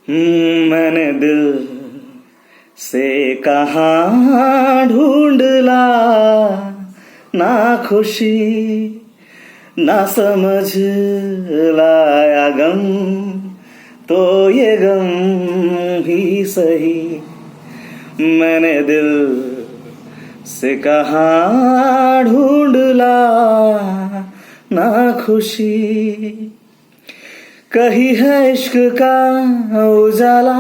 मैंने दिल से कहाँ ढूंढ ला ना खुशी ना समझ लाया गम, तो ये गम ही सही। मैंने दिल से कहाँ ढूंढ ला ना खुशी, कहीं है इश्क का उजाला,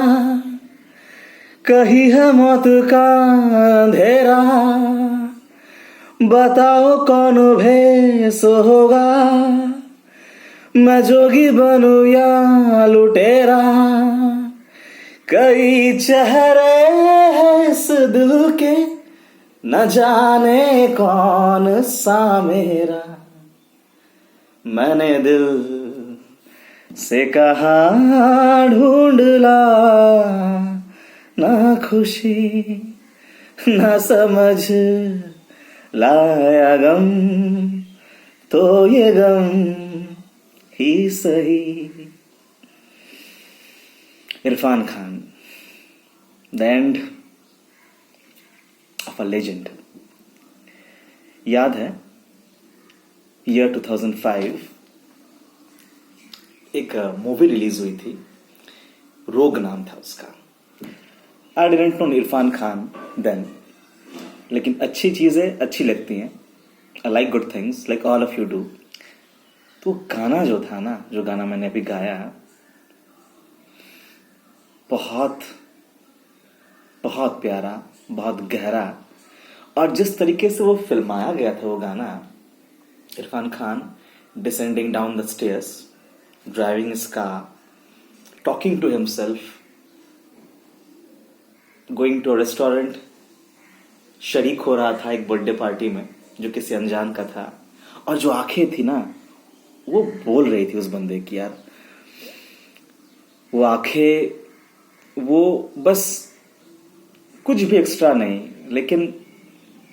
कहीं है मौत का अंधेरा। बताओ कौन भेस होगा, मैं जोगी बनूं या लुटेरा। कई चेहरे हैं इस दिल के, न जाने कौन सा मेरा। मैंने दिल से कहाँ ढूंढ ला ना खुशी ना समझ लाया गम, तो ये गम ही सही। Irfan Khan, the end of a legend. याद है ईयर 2005 एक मूवी रिलीज हुई थी, रोग नाम था उसका। I didn't know Irrfan Khan then, लेकिन अच्छी चीजें अच्छी लगती हैं। I like good things like all of you do. तो गाना जो था ना, जो गाना मैंने अभी गाया, बहुत बहुत प्यारा, बहुत गहरा, और जिस तरीके से वो फिल्माया गया था वो गाना, Irrfan Khan descending down the stairs, driving his car, talking to himself, going to a restaurant, शरीक हो रहा था एक बर्थडे पार्टी में जो किसी अनजान का था, और जो आंखें थी ना वो बोल रही थी उस बंदे की, यार वो आंखें, वो बस कुछ भी एक्स्ट्रा नहीं, लेकिन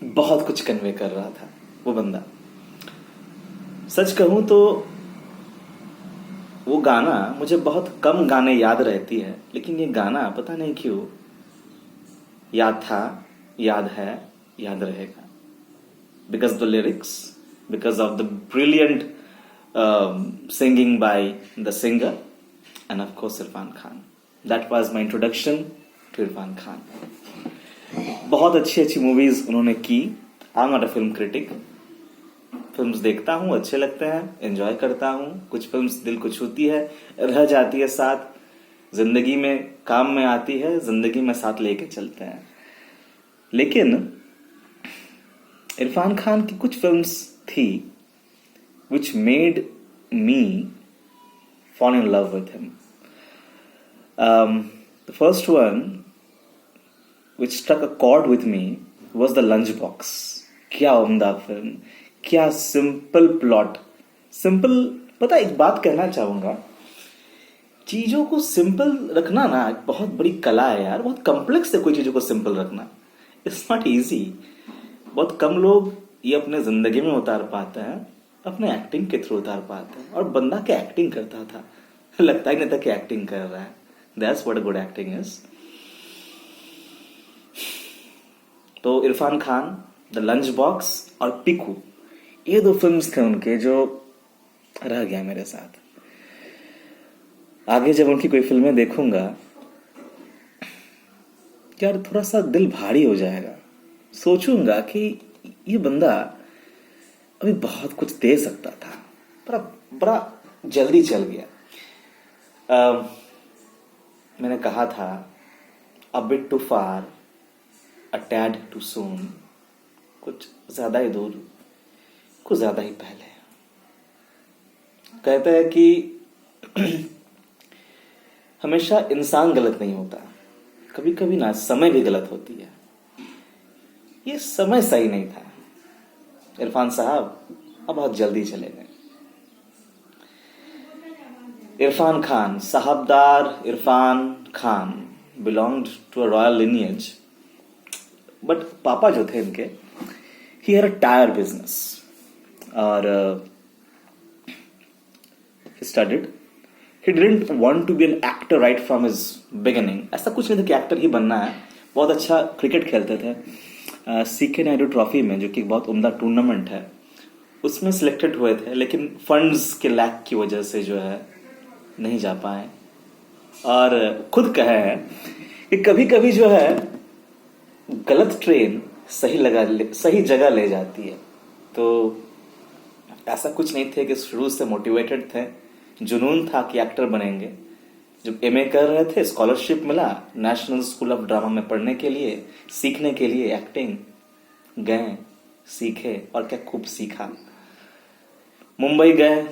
बहुत कुछ कन्वे कर रहा था वो बंदा। सच कहूं तो वो गाना, मुझे बहुत कम गाने याद रहती है, लेकिन ये गाना पता नहीं क्यों याद था, याद है, याद रहेगा। Because the lyrics, because of the brilliant singing by the singer, and of course Irrfan Khan. That was my introduction to Irrfan Khan. बहुत अच्छी अच्छी मूवीज उन्होंने की। I am not a film critic, films देखता हूँ, अच्छे लगते हैं, एंजॉय करता हूँ। कुछ फिल्म्स दिल को छूती है, रह जाती है साथ, जिंदगी में काम में आती है, जिंदगी में साथ लेके चलते हैं। लेकिन इरफान खान की कुछ फिल्म्स थी which made me fall in love with him. The first one which struck a chord with me was The Lunchbox. क्या उम्दा फिल्म, क्या सिंपल प्लॉट। सिंपल, पता एक बात कहना चाहूंगा, चीजों को सिंपल रखना ना एक बहुत बड़ी कला है यार। बहुत कॉम्प्लेक्स है कोई चीजों को सिंपल रखना, इट्स नॉट इजी। बहुत कम लोग ये अपने जिंदगी में उतार पाते हैं, अपने एक्टिंग के थ्रू उतार पाते हैं। और बंदा क्या एक्टिंग करता था, लगता ही नहीं था कि एक्टिंग कर रहा है। That's what a good acting is. तो Irfan Khan, the lunch box और पीकू, ये दो फिल्म्स थे उनके जो रह गया मेरे साथ। आगे जब उनकी कोई फिल्में देखूंगा यार, थोड़ा सा दिल भारी हो जाएगा। सोचूंगा कि ये बंदा अभी बहुत कुछ दे सकता था, बड़ा बड़ा जल्दी चल गया। मैंने कहा था, a bit too far, a tad too soon, कुछ ज्यादा ही दूर, कुछ ज्यादा ही पहले। कहते हैं कि हमेशा इंसान गलत नहीं होता, कभी कभी ना समय भी गलत होती है। ये समय सही नहीं था, इरफान साहब अब बहुत जल्दी चले गए। इरफान खान, साहबदार Irfan Khan belonged to a royal lineage, but पापा जो थे इनके, he had a tyre business, और he studied, he didn't want to be an actor right from his beginning. ऐसा कुछ नहीं था कि एक्टर ही बनना है। बहुत अच्छा क्रिकेट खेलते थे। सीके नायडू ट्रॉफी में, जो कि बहुत उम्दा टूर्नामेंट है, उसमें सिलेक्टेड हुए थे, लेकिन फंड्स के लैक की वजह से जो है नहीं जा पाए। और खुद कहे हैं कि कभी कभी जो है गलत ट्रेन सही जगह ले जाती है। तो ऐसा कुछ नहीं थे कि शुरू से मोटिवेटेड थे, जुनून था कि एक्टर बनेंगे। जब एमए कर रहे थे, स्कॉलरशिप मिला नेशनल स्कूल ऑफ ड्रामा में पढ़ने के लिए, सीखने के लिए एक्टिंग। गए, सीखे और क्या खूब सीखा। मुंबई गए,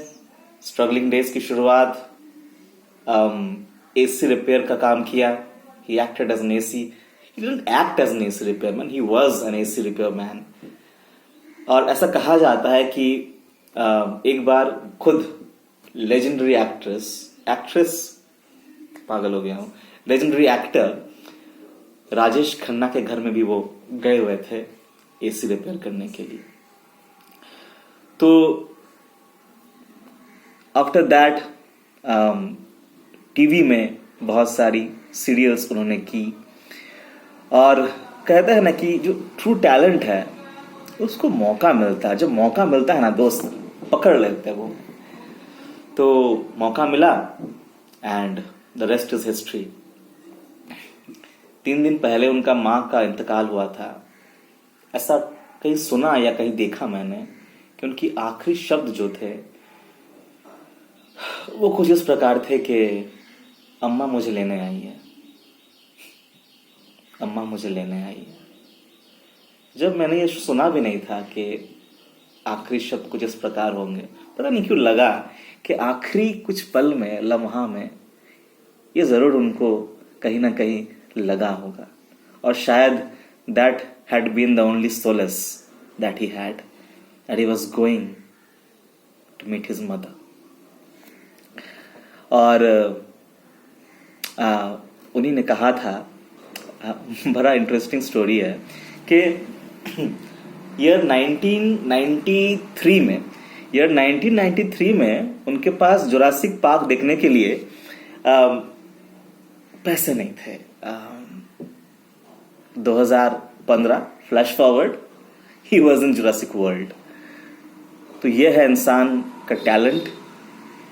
स्ट्रगलिंग डेज की शुरुआत। एसी रिपेयर का काम किया। He acted as an AC, he didn't act as an AC repairman, he was an AC repairman। और ऐसा कहा जाता है कि एक बार खुद लेजेंडरी एक्ट्रेस पागल हो गया हूं, लेजेंडरी एक्टर राजेश खन्ना के घर में भी वो गए हुए थे एसी रिपेयर करने के लिए। तो आफ्टर दैट टीवी में बहुत सारी सीरियल्स उन्होंने की। और कहते हैं ना कि जो ट्रू टैलेंट है उसको मौका मिलता है। जब मौका मिलता है ना दोस्त, पकड़ लेते हैं वो। तो मौका मिला and the rest is history. 3 दिन पहले उनका मां का इंतकाल हुआ था। ऐसा कहीं सुना या कहीं देखा मैंने कि उनकी आखिरी शब्द जो थे वो कुछ इस प्रकार थे कि अम्मा मुझे लेने आई है, अम्मा मुझे लेने आई है। जब मैंने ये सुना भी नहीं था कि आखिरी शब्द कुछ इस प्रकार होंगे, पता नहीं क्यों लगा कि आखिरी कुछ पल में, लम्हा में ये जरूर उनको कहीं ना कहीं लगा होगा। और शायद that had been the only solace that he had, that he was going to meet his mother. और उन्हीं ने कहा था, बड़ा इंटरेस्टिंग स्टोरी है कि ईयर 1993 में उनके पास जुरासिक पार्क देखने के लिए पैसे नहीं थे। 2015 flash forward, he was in Jurassic world. तो ये है इंसान का टैलेंट,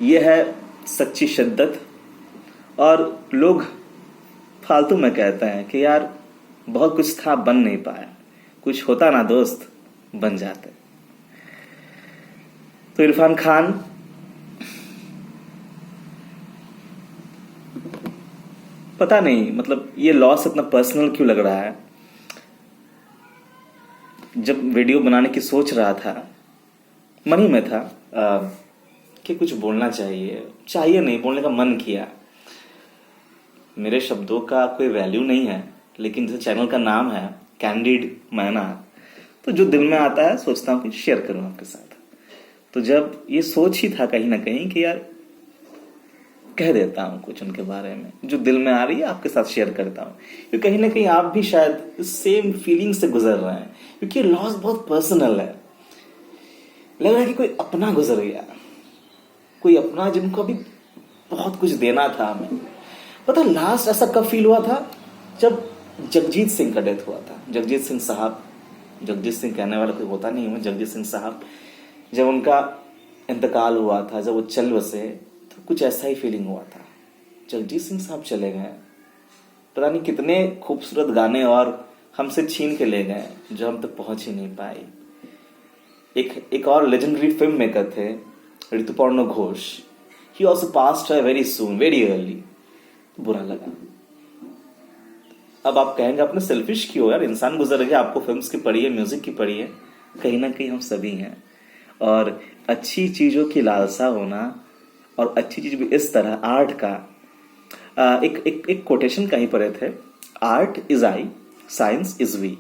ये है सच्ची शिद्दत। और लोग फालतू में कहते हैं कि यार बहुत कुछ था, बन नहीं पाया। कुछ होता ना दोस्त, बन जाते। तो इरफान खान पता नहीं, मतलब ये लॉस इतना पर्सनल क्यों लग रहा है। जब वीडियो बनाने की सोच रहा था, मन ही में था कि कुछ बोलना चाहिए नहीं, बोलने का मन किया। मेरे शब्दों का कोई वैल्यू नहीं है, लेकिन जैसे चैनल का नाम है कैंडिड मैना, तो जो दिल में आता है सोचता हूँ कि शेयर करूं आपके साथ। तो जब ये सोच ही था कहीं ना कहीं कि यार कह देता हूं कुछ उनके बारे में, जो दिल में आ रही है आपके साथ शेयर करता हूं, क्योंकि कहीं ना कहीं आप भी शायद सेम फीलिंग से गुजर रहे हैं। क्योंकि लॉस बहुत पर्सनल है। लग रहा है कि कोई अपना गुजर गया, कोई अपना जिनको अभी बहुत कुछ देना था हमें। पता लास्ट ऐसा कब फील हुआ था, जब जगजीत सिंह का डेथ हुआ था। जगजीत सिंह साहब, जगजीत सिंह कहने वाला कोई होता नहीं है, जगजीत सिंह साहब, जब उनका इंतकाल हुआ था, जब वो चल बसे, तो कुछ ऐसा ही फीलिंग हुआ था। जगजीत सिंह साहब चले गए, पता नहीं कितने खूबसूरत गाने और हमसे छीन के ले गए जो हम तक पहुंच ही नहीं पाई। एक और लेजेंडरी फिल्म मेकर थे Rituparna Ghosh, he also passed very soon, very early. बुरा लगा। अब आप कहेंगे अपने सेल्फिश क्यों यार, इंसान गुजर गया, आपको फिल्म्स की पड़ी है, म्यूजिक की पड़ी है। कहीं ना कहीं हम सभी हैं, और अच्छी चीजों की लालसा होना, और अच्छी चीज भी इस तरह आर्ट का एक कोटेशन कहीं पढ़े थे, art is I, science is we.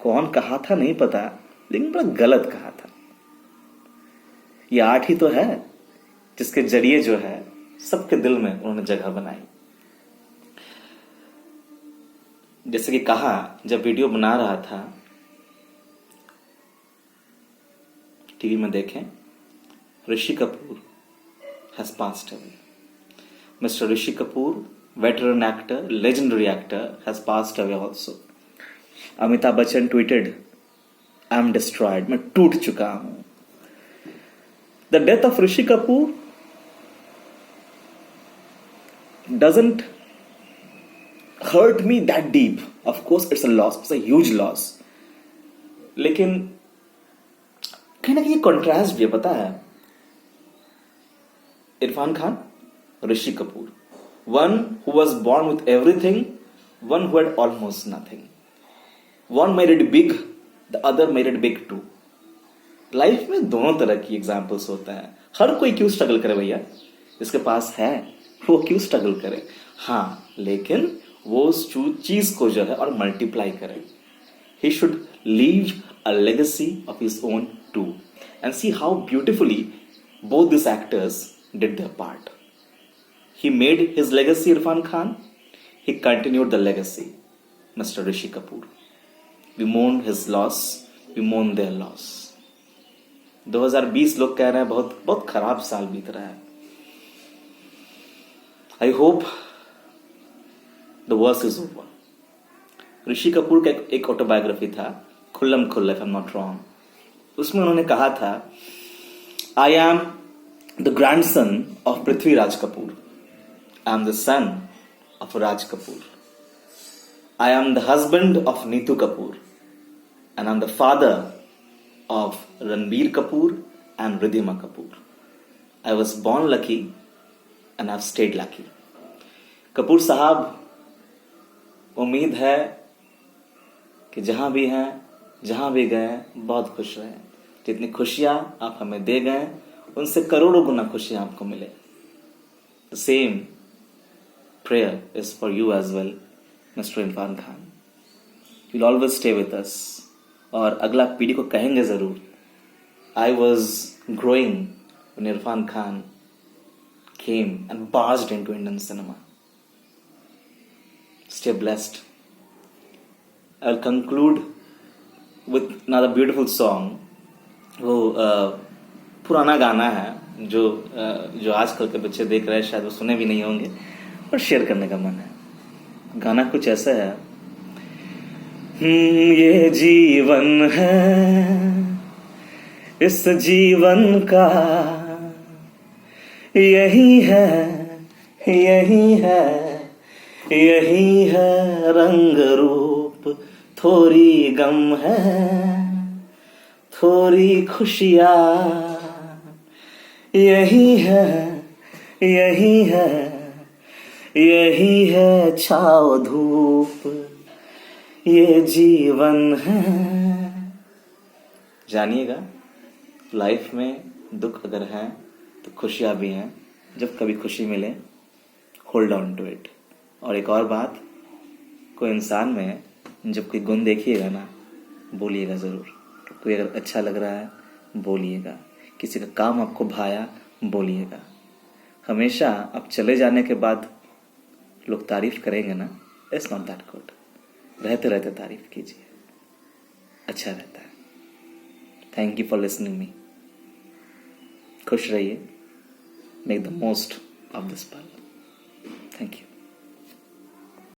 कौन कहा था नहीं पता, लेकिन बड़ा गलत कहा था। ये आर्ट ही तो है जिसके जरिए जो है सबके दिल में उन्होंने जगह बनाई। जैसे कि कहा, जब वीडियो बना रहा था, टीवी में देखें, Rishi Kapoor has passed away. Mr. Rishi Kapoor, veteran actor, legendary actor, has passed away also. Amitabh Bachchan tweeted, I am destroyed, मैं टूट चुका हूं. The death of Rishi Kapoor doesn't hurt me that deep. Of course, it's a loss, it's a huge loss. लेकिन कहीं ना कहीं contrast भी है, पता है. Irfan Khan, Rishi Kapoor, one who was born with everything, one who had almost nothing. One made it big, the other made it big too. Life में दोनों तरह की एग्जाम्पल्स होते हैं. हर कोई क्यों स्ट्रगल करे भैया, जिसके पास है वो क्यों स्ट्रगल करे. हाँ, लेकिन वो उस चीज को जो है और मल्टीप्लाई करे. He should leave a legacy of his own too. And see how beautifully both these actors did their part. He made his legacy, Irfan Khan. He continued the legacy, Mr. Rishi Kapoor. We mourn his loss. We mourn their loss. 2020 लोग कह रहे हैं बहुत बहुत खराब साल बीत रहा है. I hope the worst is over. Rishi Kapoor का एक ऑटोबायोग्राफी था, खुल्लम खुल्ला, if I'm not wrong. उसमें उन्होंने कहा था, I am the grandson of Prithviraj Kapoor. I am the son of Raj Kapoor. I am the husband of Neetu Kapoor. And I am the father of Ranbir Kapoor and Ridhima Kapoor. I was born lucky and I've stayed lucky. Kapoor साहब, उम्मीद है कि जहां भी हैं, जहां भी गए, बहुत खुश रहे. जितनी खुशियां आप हमें दे गए, उनसे करोड़ों गुना खुशियां आपको मिले. The same prayer is for you as well, Mr. Irfan Khan. You'll always stay with us. और अगला पीढ़ी को कहेंगे जरूर, I was growing when Irfan Khan came and barged into Indian cinema. Stay blessed. I'll conclude with another beautiful song. वो पुराना गाना है जो आजकल के बच्चे देख रहे हैं, शायद वो सुने भी नहीं होंगे, और शेयर करने का मन है. गाना कुछ ऐसा है. ये जीवन है, इस जीवन का यही है, यही है, यही है रंग रूप. थोड़ी गम है, थोड़ी खुशियाँ, यही है, यही है, यही है छाव धूप. ये जीवन है. जानिएगा, लाइफ में दुख अगर है तो खुशियाँ भी हैं. जब कभी खुशी मिले, होल्ड ऑन टू इट. और एक और बात, कोई इंसान में जब कोई गुण देखिएगा ना, बोलिएगा ज़रूर. कोई अगर अच्छा लग रहा है, बोलिएगा. किसी का काम आपको भाया, बोलिएगा. हमेशा आप चले जाने के बाद लोग तारीफ करेंगे ना, इट्स नॉट दैट गुड. रहते रहते तारीफ कीजिए, अच्छा रहता है. Thank you for listening me. खुश रहिए. Make the most of this पल. Thank you.